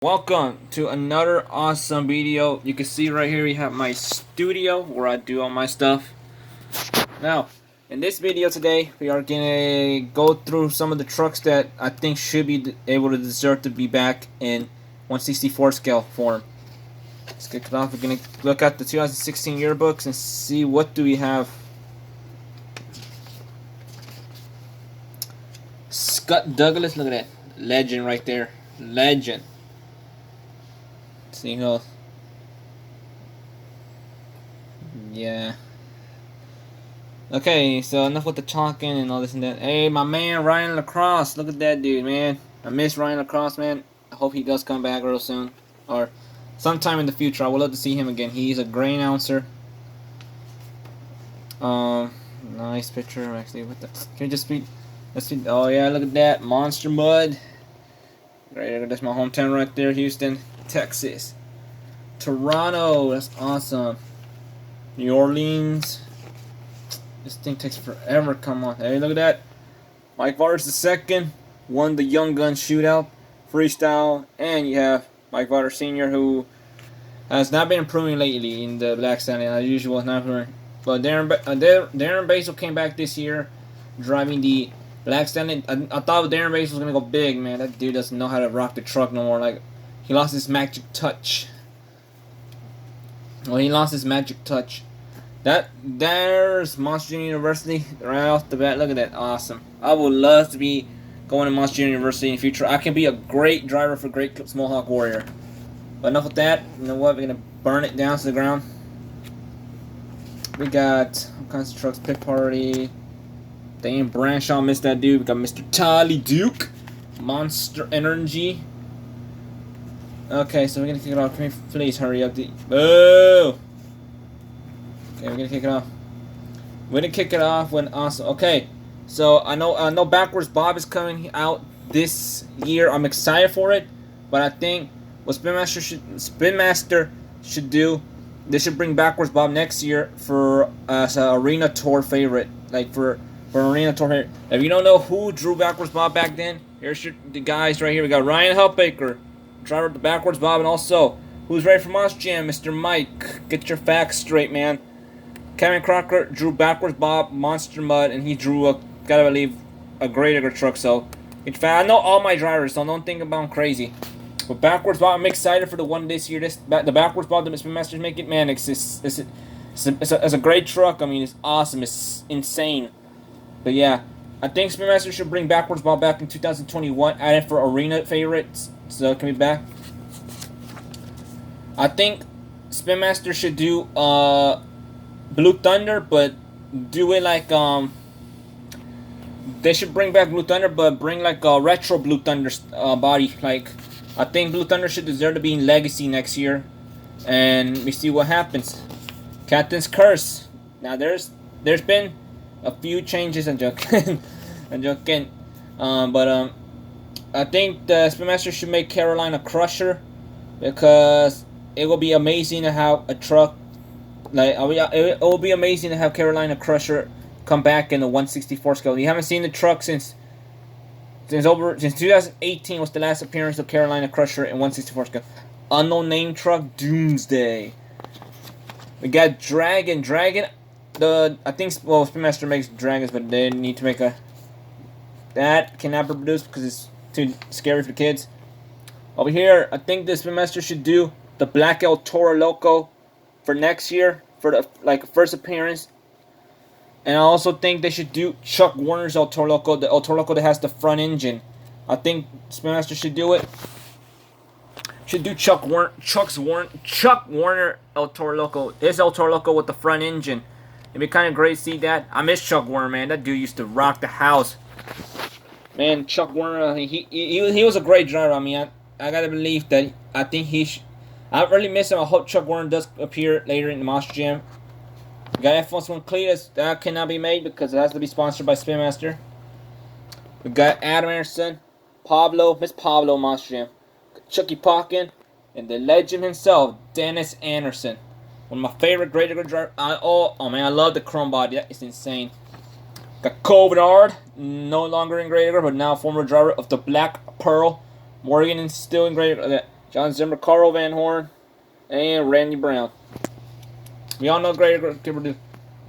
Welcome to another awesome video. You can see right here we have my studio where I do all my stuff. Now, in this video today, we are gonna go through some of the trucks that I think should be able to deserve to be back in 1/64 scale form. Let's kick it off. We're gonna look at the 2016 yearbooks and see what do we have. Scott Douglas, look at that. Legend right there. Legend. See who? Yeah. Okay, so enough with the talking and all this and that. Hey, my man Ryan LaCrosse. Look at that dude, man. I miss Ryan LaCrosse, man. I hope he does come back real soon. Or sometime in the future. I would love to see him again. He's a great announcer. Nice picture, actually. What the? Can we just be... Let's be... Oh, yeah, look at that. Monster Mud. Right, that's my hometown right there. Houston, Texas. Toronto. That's awesome. New Orleans. This thing takes forever. Come on. Hey, look at that. Mike Vargas II won the Young Gun Shootout, freestyle, and you have Mike Vargas Sr. who has not been improving lately in the Black Stallion. As usual, not improving. But Darren Basil came back this year, driving the Black Stallion. I thought Darren Basil was gonna go big, man. That dude doesn't know how to rock the truck no more. Like, he lost his magic touch. Well, he lost his magic touch. There's Monster Junior University right off the bat. Look at that, awesome. I would love to be going to Monster Junior University in the future. I can be a great driver for Great Clips Mohawk Warrior. But enough with that. You know what? We're gonna burn it down to the ground. We got all kinds of trucks. Pit Party. Dane Branshaw, missed that dude. We got Mr. Tolly Duke. Monster Energy. Okay, so we're gonna kick it off. Can we please hurry up? Boo! Okay, we're gonna kick it off. We're gonna kick it off when awesome. Okay, so I know Backwards Bob is coming out this year. I'm excited for it, but I think what Spin Master should do, they should bring Backwards Bob next year for as an arena tour favorite, like for an arena tour favorite. If you don't know who drew Backwards Bob back then, here's the guys right here. We got Ryan Helpaker, driver of the Backwards Bob, and also who's ready for Monster Jam, Mr. Mike. Get your facts straight, man. Kevin Crocker drew Backwards Bob, Monster Mud, and he drew gotta believe, a greater truck. So, in fact, I know all my drivers, so don't think about them crazy. But Backwards Bob, I'm excited for the one this year. The Backwards Bob that Mr. Masters make it, man, it's a great truck. I mean, it's awesome. It's insane. But yeah, I think Spin Master should bring Backwards Bob back in 2021, add it for arena favorites. So, can we back? I think Spin Master should do Blue Thunder, but do it like they should bring back Blue Thunder, but bring like a retro Blue Thunder body. Like, I think Blue Thunder should deserve to be in Legacy next year, and we see what happens. Captain's Curse. Now there's been a few changes. I'm joking, I'm joking. I think the Spin Master should make Carolina Crusher, because it will be amazing to have a truck. Like, it will be amazing to have Carolina Crusher come back in the 1/64 scale. You haven't seen the truck since 2018 was the last appearance of Carolina Crusher in 1/64 scale. Unknown name truck Doomsday. We got Dragon. I think Spin Master makes dragons, but they need to make that cannot be produced because it's too scary for the kids. Over here, I think the Spin Master should do the Black El Toro Loco for next year for the first appearance. And I also think they should do Chuck Warner's El Toro Loco, the El Toro Loco that has the front engine. I think Spin Master should do it. Should do Chuck Warner El Toro Loco. His El Toro Loco with the front engine. It'd be kind of great to see that. I miss Chuck Warner, man. That dude used to rock the house. Man, Chuck Warner, he was a great driver. I mean, I gotta believe that. I think I really miss him. I hope Chuck Warner does appear later in the Monster Jam. We got F1 Cletus. That cannot be made because it has to be sponsored by Spin Master. We got Adam Anderson, Miss Pablo Monster Jam, Chucky Pocken, and the legend himself, Dennis Anderson. One of my favorite great drivers. Oh man, I love the chrome body. That is insane. Got Cole Bernard, no longer in Great Acre, but now former driver of the Black Pearl. Morgan is still in Great Acre. John Zimmer, Carl Van Horn, and Randy Brown. We all know Greater Purdue.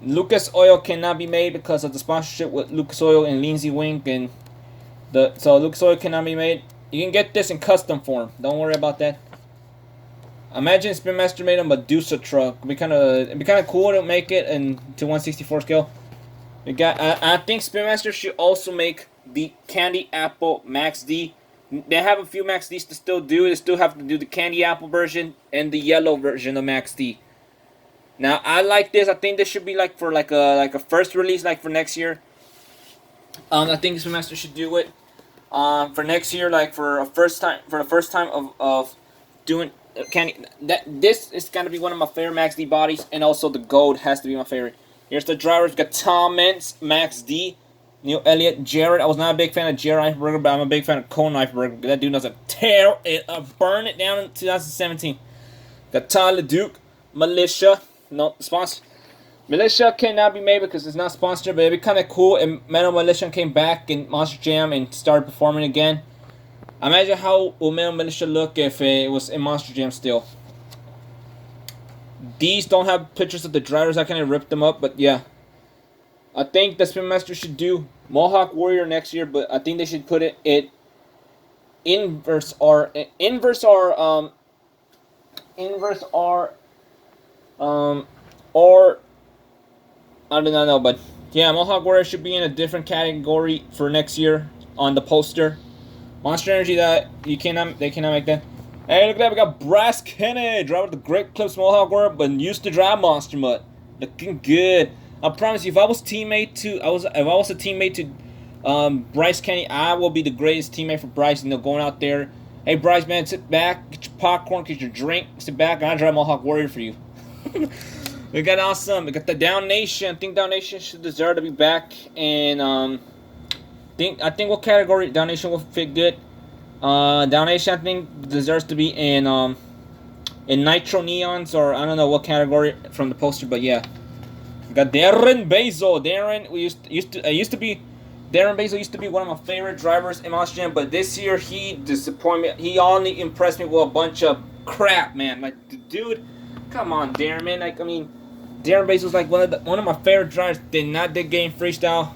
Lucas Oil cannot be made because of the sponsorship with Lucas Oil and Lindsey Wink, and so Lucas Oil cannot be made. You can get this in custom form. Don't worry about that. Imagine Spin Master made a Medusa truck. It'd be kind of cool to make it to 1/64 scale. I think Spin Master should also make the Candy Apple Max D. They have a few Max Ds to still do. They still have to do the Candy Apple version and the yellow version of Max D. Now I like this. I think this should be for a first release for next year. I think Spin Master should do it for next year, for the first time of doing candy. This is gonna be one of my favorite Max D bodies, and also the gold has to be my favorite. Here's the drivers. We got Tom Meents, Max D, Neil Elliott, Jared. I was not a big fan of Jared Eifenberger, but I'm a big fan of Colin Eifenberger. That dude knows to tear it up, burn it down in 2017. Got Tyler Duke, Militia. No sponsor. Militia cannot be made because it's not sponsored, but it'd be kind of cool if Metal Militia came back in Monster Jam and started performing again. Imagine how would Metal Militia look if it was in Monster Jam still. These don't have pictures of the drivers. I kind of ripped them up, but yeah. I think the Spin Master should do Mohawk Warrior next year, but I think they should put it inverse or I do not know, but yeah, Mohawk Warrior should be in a different category for next year on the poster. Monster Energy, they cannot make that. Hey, look at that, we got Brass Kennedy, driver the Great Clips Mohawk Warrior, but used to drive Monster Mutt. Looking good. I promise you, if I was a teammate to Bryce Kennedy, I will be the greatest teammate for Bryce. Going out there, hey Bryce, man, sit back, get your popcorn, get your drink, sit back, and I'll drive Mohawk Warrior for you. We got awesome. We got the Down Nation. I think Down Nation should deserve to be back, and I think what category Down Nation will fit good. Down Nation, I think, deserves to be in Nitro Neons, or I don't know what category from the poster, but yeah. We got Darren Basil. Darren used to be one of my favorite drivers in Monster Jam, but this year he disappointed me. He only impressed me with a bunch of crap, man. Dude, come on, Darren, man. Darren Basil was one of my favorite drivers. Did not dig game freestyle.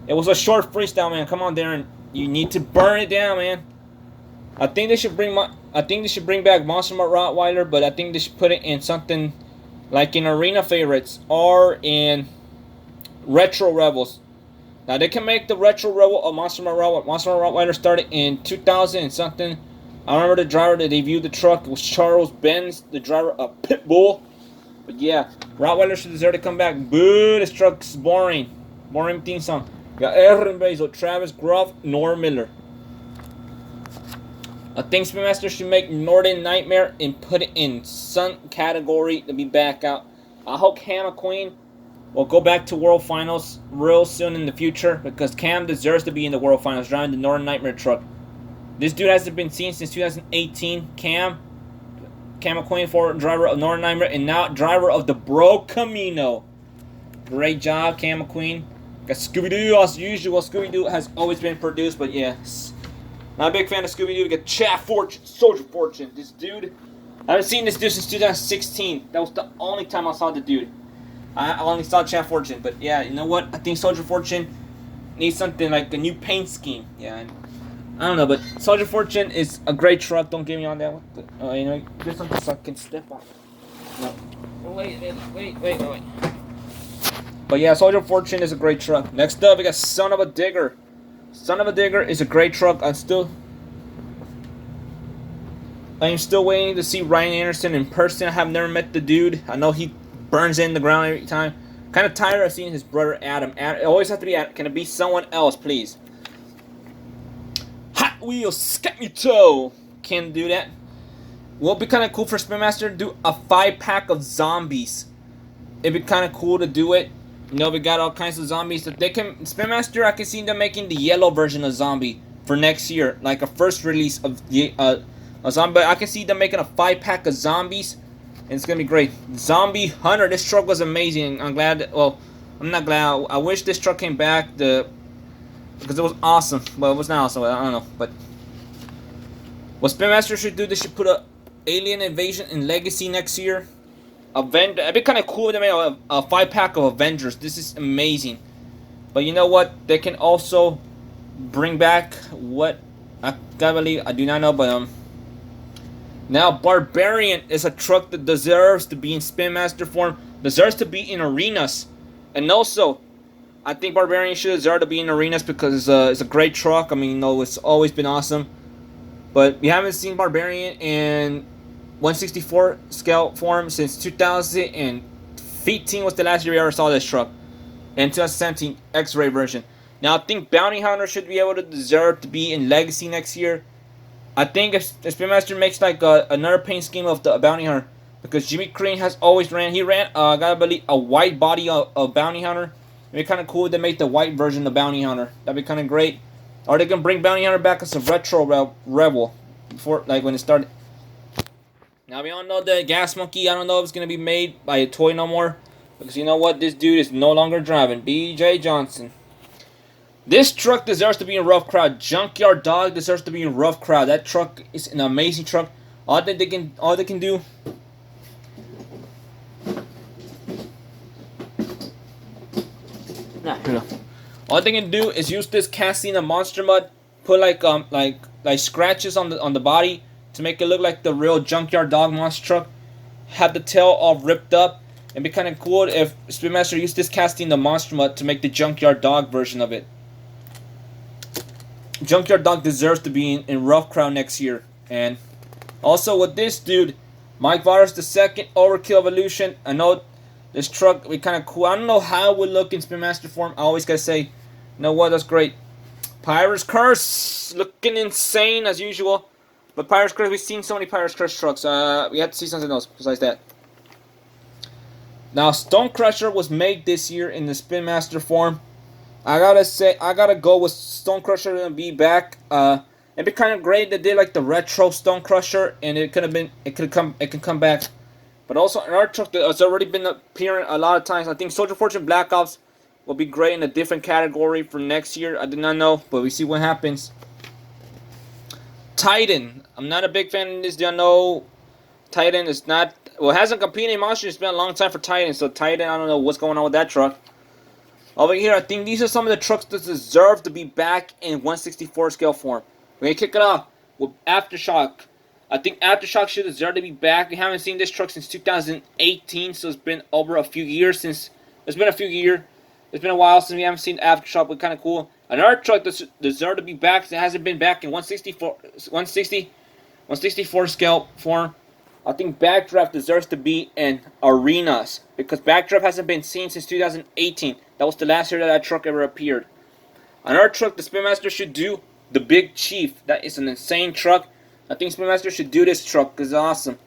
It was a short freestyle, man. Come on, Darren. You need to burn it down, man. I think they should bring back Monster Mutt Rottweiler, but I think they should put it in something like in Arena Favorites or in Retro Rebels. Now they can make the Retro Rebel of Monster Mutt Rottweiler. Monster Mutt Rottweiler started in 2000 and something. I remember the driver that debuted the truck. It was Charles Benz, the driver of Pitbull. But yeah, Rottweiler should deserve to come back. Boo, this truck's boring. Boring theme song. We got Aaron Basil, Travis Gruff, Norm Miller. I think Spin Master should make Northern Nightmare and put it in some category to be back out. I hope Cam McQueen will go back to World Finals real soon in the future, because Cam deserves to be in the World Finals driving the Northern Nightmare truck. This dude hasn't been seen since 2018. Cam McQueen, former driver of Northern Nightmare, and now driver of the Bro Camino. Great job, Cam McQueen. Got Scooby-Doo as usual. Scooby-Doo has always been produced, but yes. Not a big fan of Scooby-Doo. We got Chad Fortune, Soldier Fortune. This dude, I haven't seen this dude since 2016. That was the only time I saw the dude. I only saw Chad Fortune, but yeah, you know what? I think Soldier Fortune needs something like a new paint scheme. Yeah, I don't know, but Soldier Fortune is a great truck. Don't get me on that one. There's something so I can step on. No. Wait. But yeah, Soldier Fortune is a great truck. Next up, we got Son of a Digger. Son of a Digger is a great truck. I am still waiting to see Ryan Anderson in person. I have never met the dude. I know he burns in the ground every time. Kind of tired of seeing his brother Adam. It always has to be Adam. Can it be someone else, please? Hot Wheels Skepmito. Can't do that. Will be kind of cool for Spin Master to do a 5-pack of zombies. It'd be kind of cool to do it. We got all kinds of zombies that they can. Spin Master, I can see them making the yellow version of zombie for next year, like a first release of the a zombie. I can see them making a 5-pack of zombies, and it's gonna be great. Zombie Hunter. This truck was amazing. I'm glad. Well, I'm not glad. I wish this truck came back. Because it was awesome. Well, it was not awesome. I don't know, but What Spin Master should do, they should put a Alien Invasion in Legacy next year. It'd be kind of cool if they made a 5-pack of Avengers. This is amazing. But you know what? They can also bring back what I gotta believe. I do not know, but now Barbarian is a truck that deserves to be in Spin Master form, deserves to be in arenas, and also I think Barbarian should deserve to be in arenas because it's a great truck. I mean, you know, it's always been awesome, but we haven't seen Barbarian in 164 scale form since 2015 was the last year we ever saw this truck, and 2017 X-Ray version. Now I think Bounty Hunter should be able to deserve to be in Legacy next year. I think if Spin Master makes like another paint scheme of the Bounty Hunter, because Jimmy Crane has always ran, I gotta believe, a white body of Bounty Hunter. It'd be kind of cool if they make the white version of Bounty Hunter. That'd be kind of great. Or they can bring Bounty Hunter back as a retro rebel before, like when it started. Now we all know the Gas Monkey. I don't know if it's gonna be made by a toy no more, because you know what, this dude is no longer driving. B.J. Johnson. This truck deserves to be in Rough Crowd. Junkyard Dog deserves to be in Rough Crowd. That truck is an amazing truck. All they can do. Nah, here we go. All they can do is use this casting of Monster Mud, put like scratches on the body to make it look like the real Junkyard Dog monster truck. Have the tail all ripped up. It'd be kind of cool if Spin Master used this casting of Monster Mud to make the Junkyard Dog version of it. Junkyard Dog deserves to be in Rough Crowd next year. And also with this dude, Mike Virus the second Overkill Evolution. I know this truck would be kind of cool. I don't know how it would look in Spin Master form. I always gotta say, you know what, that's great. Pirate's Curse, looking insane as usual. But Pirate's Curse, we've seen so many Pirate's Curse trucks. We have to see something else besides that. Now, Stone Crusher was made this year in the Spin Master form. I gotta go with Stone Crusher and be back. It'd be kind of great that they did like the retro Stone Crusher, and it can come back. But also another truck that has already been appearing a lot of times. I think Soldier Fortune Black Ops will be great in a different category for next year. I did not know, but we see what happens. Titan. I'm not a big fan of this. I know Titan is not, well, it hasn't competed in Monster. It's been a long time for Titan. So Titan, I don't know what's going on with that truck. Over here, I think these are some of the trucks that deserve to be back in 164 scale form. We're going to kick it off with Aftershock. I think Aftershock should deserve to be back. We haven't seen this truck since 2018, so it's been over a few years since. It's been a few years. It's been a while since we haven't seen Aftershock, but kind of cool. Another truck that deserves to be back that hasn't been back in 164 scale form. I think Backdraft deserves to be in arenas because Backdraft hasn't been seen since 2018. That was the last year that truck ever appeared. Another truck the Spin Master should do, the Big Chief. That is an insane truck. I think Spin Master should do this truck because it's awesome.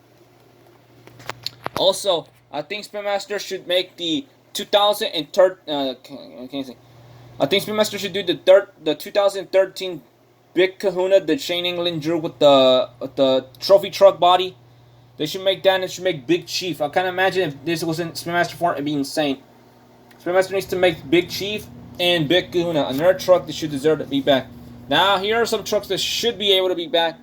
Also, I think Spin Master should make the 2013. I think Spin Master should do the 2013 Big Kahuna that Shane England drew with the trophy truck body. They should make that and they should make Big Chief. I can't imagine if this was in Spin Master form, it'd be insane. Spin Master needs to make Big Chief and Big Kahuna. Another truck that should deserve to be back. Now, here are some trucks that should be able to be back.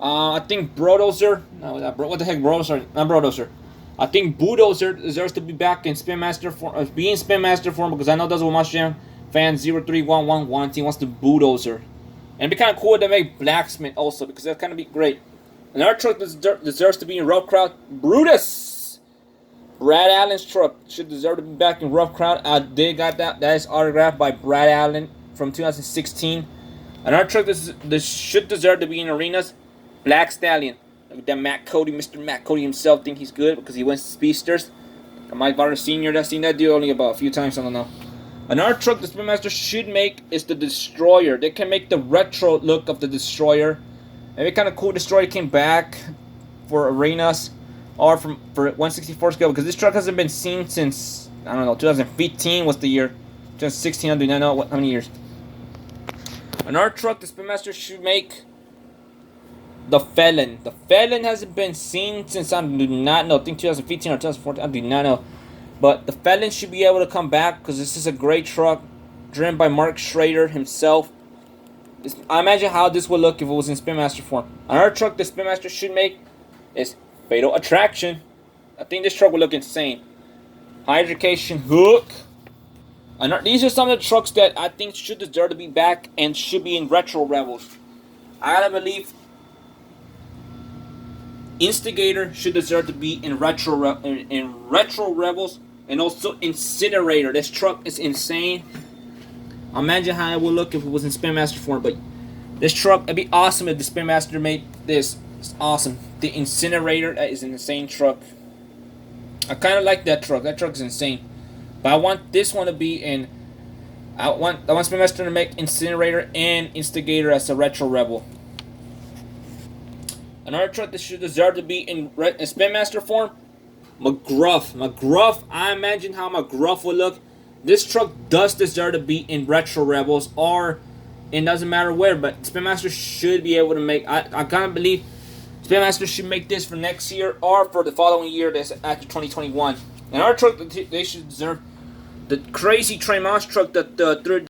I think Brodozer. No, what the heck, Brodozer? Not Brodozer. I think Bulldozer deserves to be back in Spin Master form. Be in Spin Master form because I know those were Monster Jam fans 0311 wanting wants the Bulldozer. And it'd be kind of cool to make Blacksmith also because that'd kind of be great. Another truck that deserves to be in Rough Crowd, Brutus. Brad Allen's truck should deserve to be back in Rough Crowd. I did got that. That is autographed by Brad Allen from 2016. Another truck that should deserve to be in arenas, Black Stallion. Look at that Matt Cody. Mr. Matt Cody himself think he's good because he wins Speedsters. Mike Barter Sr. I've seen that deal only about a few times. I don't know. Another truck the Spin Master should make is the Destroyer. They can make the retro look of the Destroyer. Maybe kind of cool Destroyer came back for arenas or for 164 scale because this truck hasn't been seen since, I don't know, 2015 was the year. 2016, I do not know how many years. Another truck the Spin Master should make, the Felon. The Felon hasn't been seen since, I do not know, I think 2015 or 2014, I do not know. But the Felon should be able to come back because this is a great truck driven by Mark Schrader himself. I imagine how this would look if it was in Spin Master form. Another truck the Spin Master should make is Fatal Attraction. I think this truck would look insane. High Education Hook. These are some of the trucks that I think should deserve to be back and should be in Retro Rebels. I gotta believe Instigator should deserve to be in Retro Rebels, and also Incinerator. This truck is insane. Imagine how it would look if it was in Spin Master form, but this truck, it'd be awesome if the Spin Master made this. It's awesome. The Incinerator, that is an insane truck. I kind of like that truck. That truck is insane. But I want this one to be in. I want Spin Master to make Incinerator and Instigator as a Retro Rebel. Another truck that should deserve to be in Spin Master form, McGruff. I imagine how McGruff would look. This truck does deserve to be in Retro Rebels, or it doesn't matter where, but Spin Master should be able to make. I can't believe Spin Master should make this for next year or for the following year, that's after 2021. And our truck that they should deserve, the crazy Tremont truck that the third